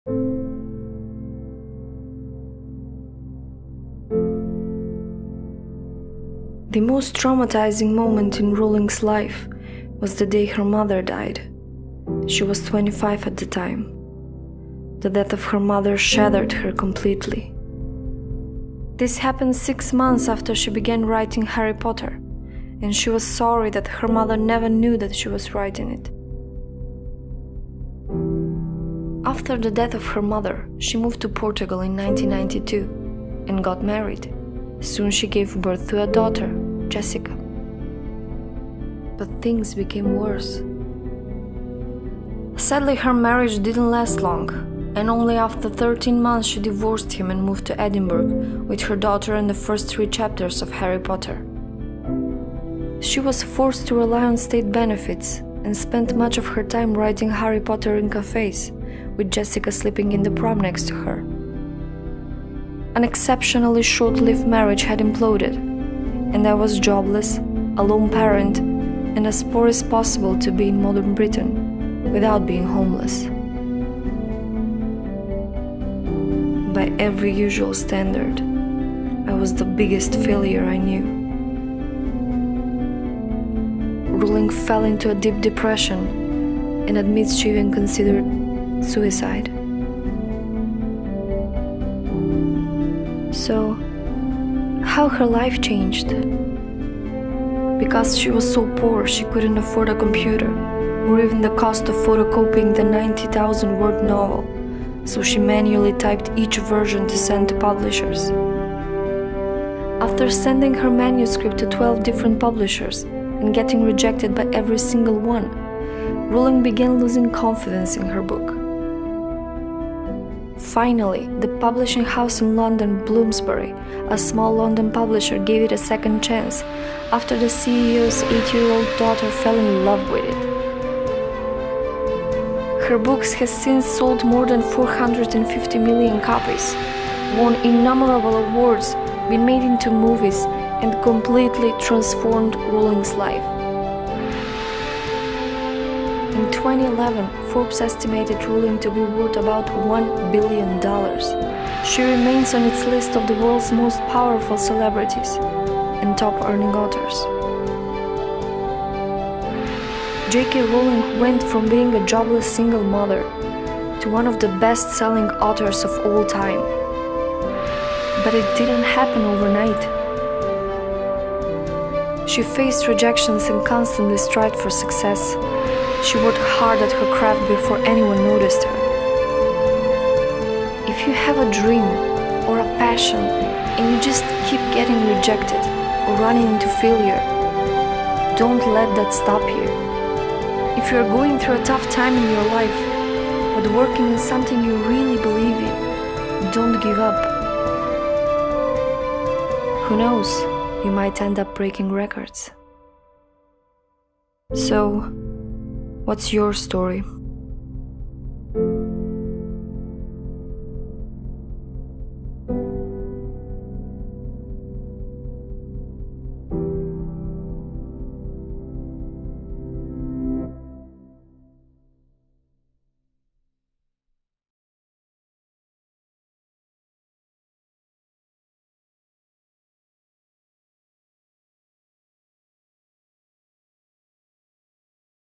The most traumatizing moment in Rowling's life was the day her mother died. She was 25 at the time. The death of her mother shattered her completely. This happened 6 months after she began writing Harry Potter, and she was sorry that her mother never knew that she was writing it. After the death of her mother, she moved to Portugal in 1992 and got married. Soon she gave birth to a daughter, Jessica. But things became worse. Sadly, her marriage didn't last long, and only after 13 months she divorced him and moved to Edinburgh with her daughter and the first 3 chapters of Harry Potter. She was forced to rely on state benefits and spent much of her time writing Harry Potter in cafes, with Jessica sleeping in the prom next to her. An exceptionally short-lived marriage had imploded, and I was jobless, a lone parent, and as poor as possible to be in modern Britain without being homeless. By every usual standard, I was the biggest failure I knew. Rowling fell into a deep depression and admits she even considered suicide. So, how her life changed? Because she was so poor she couldn't afford a computer, or even the cost of photocopying the 90,000-word novel, so she manually typed each version to send to publishers. After sending her manuscript to 12 different publishers and getting rejected by every single one, Rowling began losing confidence in her book. Finally, the publishing house in London, Bloomsbury, a small London publisher, gave it a second chance after the CEO's 8-year-old daughter fell in love with it. Her books has since sold more than 450 million copies, won innumerable awards, been made into movies, and completely transformed Rowling's life. In 2011, Forbes estimated Rowling to be worth about $1 billion. She remains on its list of the world's most powerful celebrities and top-earning authors. J.K. Rowling went from being a jobless single mother to one of the best-selling authors of all time. But it didn't happen overnight. She faced rejections and constantly strived for success. She worked hard at her craft before anyone noticed her. If you have a dream or a passion and you just keep getting rejected or running into failure, don't let that stop you. If you're going through a tough time in your life, but working in something you really believe in, don't give up. Who knows, you might end up breaking records. So, what's your story?